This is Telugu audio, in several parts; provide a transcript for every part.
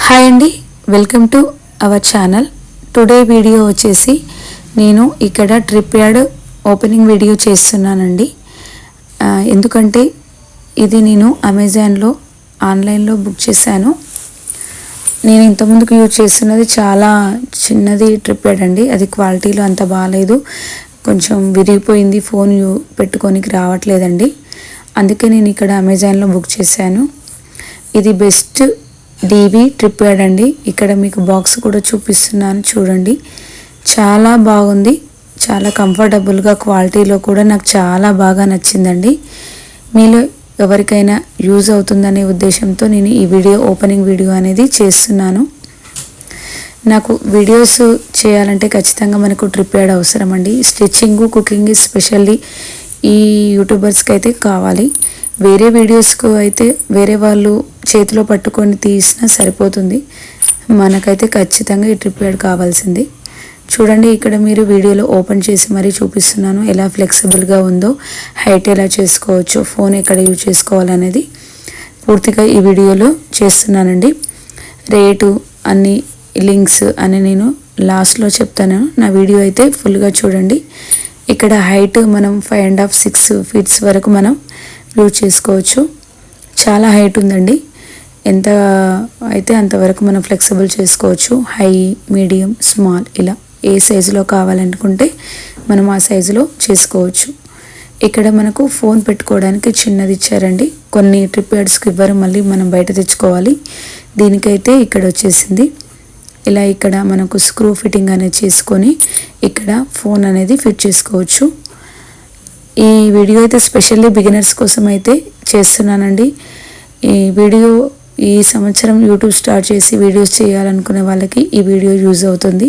హాయ్ అండి, welcome to our channel. Today video వచ్చేసి నేను ఇక్కడ ట్రిప్ యార్డ్ ఓపెనింగ్ వీడియో చేస్తున్నానండి. ఎందుకంటే ఇది నేను అమెజాన్లో ఆన్లైన్లో బుక్ చేశాను. నేను ఇంతకుముందుకు యూజ్ చేస్తున్నది చాలా చిన్నది ట్రిప్ యార్డ్ అండి. అది క్వాలిటీలో అంత బాగాలేదు, కొంచెం విరిగిపోయింది, ఫోన్ పెట్టుకోనికి రావట్లేదండి. అందుకే నేను ఇక్కడ అమెజాన్లో బుక్ చేశాను. ఇది బెస్ట్ డీబీ ట్రిప్ యార్డ్ అండి. ఇక్కడ మీకు బాక్స్ కూడా చూపిస్తున్నాను చూడండి. చాలా బాగుంది, చాలా కంఫర్టబుల్గా, క్వాలిటీలో కూడా నాకు చాలా బాగా నచ్చిందండి. మీలో ఎవరికైనా యూజ్ అవుతుందనే ఉద్దేశంతో నేను ఈ ఓపెనింగ్ వీడియో అనేది చేస్తున్నాను. నాకు వీడియోస్ చేయాలంటే ఖచ్చితంగా మనకు ట్రిప్ యార్డ్ అవసరం అండి. స్టిచ్చింగ్, కుకింగ్ స్పెషల్లీ ఈ యూట్యూబర్స్కి అయితే కావాలి. వేరే వీడియోస్కు అయితే వేరే వాళ్ళు చేతిలో పట్టుకొని తీసినా సరిపోతుంది. మనకైతే ఖచ్చితంగా ఈ ట్రిప్ యార్డ్ కావాల్సింది. చూడండి, ఇక్కడ మీరు వీడియోలో ఓపెన్ చేసి మరీ చూపిస్తున్నాను ఎలా ఫ్లెక్సిబుల్గా ఉందో, హైట్ ఎలా చేసుకోవచ్చు, ఫోన్ ఎక్కడ యూజ్ చేసుకోవాలనేది పూర్తిగా ఈ వీడియోలో చేస్తున్నానండి. రేటు అన్ని లింక్స్ అని నేను లాస్ట్లో చెప్తాను. నా వీడియో అయితే ఫుల్గా చూడండి. ఇక్కడ హైట్ మనం 5.5 6 feet వరకు మనం యూజ్ చేసుకోవచ్చు. చాలా హైట్ ఉందండి, ఎంత అయితే అంతవరకు మనం ఫ్లెక్సిబుల్ చేసుకోవచ్చు. హై, మీడియం, స్మాల్ ఇలా ఏ సైజులో కావాలనుకుంటే మనం ఆ సైజులో చేసుకోవచ్చు. ఇక్కడ మనకు ఫోన్ పెట్టుకోవడానికి చిన్నది ఇచ్చారండి. కొన్ని ట్రిప్ యార్డ్స్కి ఇవ్వరు, మళ్ళీ మనం బయట తెచ్చుకోవాలి. దీనికైతే ఇక్కడ వచ్చేసింది. ఇలా ఇక్కడ మనకు స్క్రూ ఫిట్టింగ్ అనేది చేసుకొని ఇక్కడ ఫోన్ అనేది ఫిట్ చేసుకోవచ్చు. ఈ వీడియో అయితే స్పెషల్లీ బిగినర్స్ కోసం అయితే చేస్తున్నానండి. ఈ వీడియో ఈ సంవత్సరం యూట్యూబ్ స్టార్ట్ చేసి వీడియోస్ చేయాలనుకునే వాళ్ళకి ఈ వీడియో యూజ్ అవుతుంది.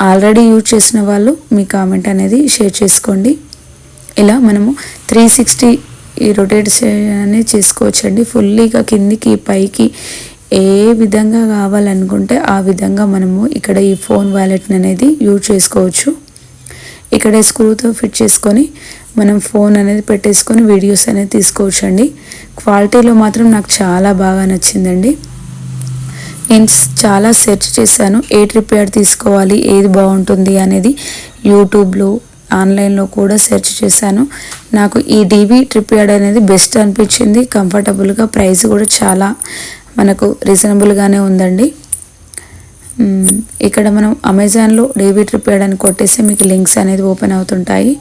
ఆల్రెడీ యూజ్ చేసిన వాళ్ళు మీ కామెంట్ అనేది షేర్ చేసుకోండి. ఇలా మనము 360 రొటేట్ అనేది చేసుకోవచ్చండి. ఫుల్లీగా కిందికి పైకి ఏ విధంగా కావాలనుకుంటే ఆ విధంగా మనము ఇక్కడ ఈ ఫోన్ వాలెట్ని అనేది యూజ్ చేసుకోవచ్చు. ఇక్కడ స్క్రూతో ఫిట్ చేసుకొని మనం ఫోన్ అనేది పెట్టేసుకొని వీడియోస్ అనేది తీసుకోవచ్చు అండి. క్వాలిటీలో మాత్రం నాకు చాలా బాగా నచ్చిందండి. నేను చాలా సెర్చ్ చేశాను, ఏ ట్రిప్ యార్డ్ తీసుకోవాలి, ఏది బాగుంటుంది అనేది యూట్యూబ్లో ఆన్లైన్లో కూడా సెర్చ్ చేశాను. నాకు ఈ డీబీ ట్రిప్ యార్డ్ అనేది బెస్ట్ అనిపించింది. కంఫర్టబుల్గా, ప్రైస్ కూడా చాలా మనకు రీజనబుల్గానే ఉందండి. ఇక్కడ మనం అమెజాన్లో డీబీ ట్రిప్ యార్డ్ అని కొట్టేసి మీకు లింక్స్ అనేది ఓపెన్ అవుతుంటాయి.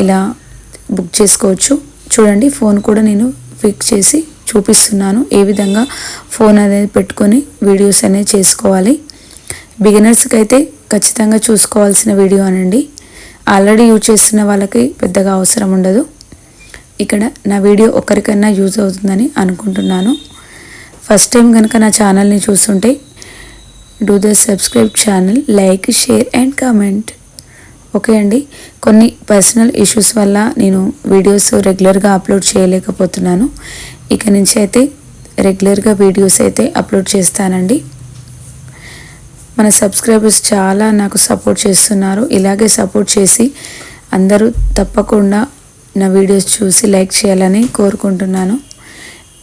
ఇలా బుక్ చేసుకోవచ్చు. చూడండి, ఫోన్ కూడా నేను ఫిక్స్ చేసి చూపిస్తున్నాను ఏ విధంగా ఫోన్ అనేది పెట్టుకొని వీడియోస్ అనేది చేసుకోవాలి. బిగినర్స్కి అయితే ఖచ్చితంగా చూసుకోవాల్సిన వీడియో అనండి. ఆల్రెడీ యూజ్ చేస్తున్న వాళ్ళకి పెద్దగా అవసరం ఉండదు. ఇక్కడ నా వీడియో ఒకరికైనా యూజ్ అవుతుందని అనుకుంటున్నాను. ఫస్ట్ టైం కనుక నా ఛానల్ని చూస్తుంటే do the subscribe channel, like, share and comment. Okay అండి, కొన్ని పర్సనల్ ఇష్యూస్ వల్ల నేను వీడియోస్ రెగ్యులర్గా అప్లోడ్ చేయలేకపోతున్నాను. ఇక నుంచి అయితే రెగ్యులర్గా వీడియోస్ అయితే అప్లోడ్ చేస్తానండి. మన సబ్స్క్రైబర్స్ చాలా నాకు సపోర్ట్ చేస్తున్నారు. ఇలాగే సపోర్ట్ చేసి అందరూ తప్పకుండా నా వీడియోస్ చూసి లైక్ చేయాలని కోరుకుంటున్నాను.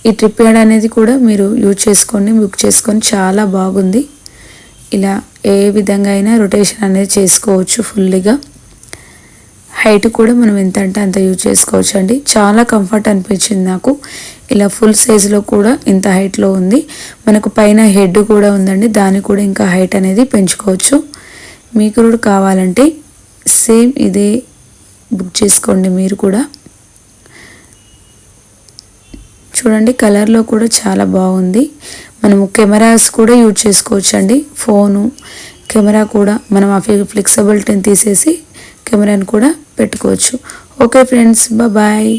ఈ ట్రిప్ యార్డ్ అనేది కూడా మీరు యూజ్ చేసుకోండి, బుక్ చేసుకొని చాలా బాగుంది. ఇలా ఏ విధంగా అయినా రొటేషన్ అనేది చేసుకోవచ్చు. ఫుల్లీగా హైట్ కూడా మనం ఎంత అంటే అంత యూజ్ చేసుకోవచ్చు అండి. చాలా కంఫర్ట్ అనిపించింది నాకు. ఇలా ఫుల్ సైజులో కూడా ఇంత హైట్లో ఉంది. మనకు పైన హెడ్ కూడా ఉందండి, దాన్ని కూడా ఇంకా హైట్ అనేది పెంచుకోవచ్చు. మీకు కూడా కావాలంటే సేమ్ ఇదే బుక్ చేసుకోండి మీరు కూడా. చూడండి, కలర్లో కూడా చాలా బాగుంది. మనము కెమెరాస్ కూడా యూజ్ చేసుకోవచ్చు అండి. ఫోను కెమెరా కూడా మనం ఆ ఫ్లెక్సిబిలిటీని తీసేసి కెమెరాని కూడా పెట్టుకోవచ్చు. Okay friends, bye.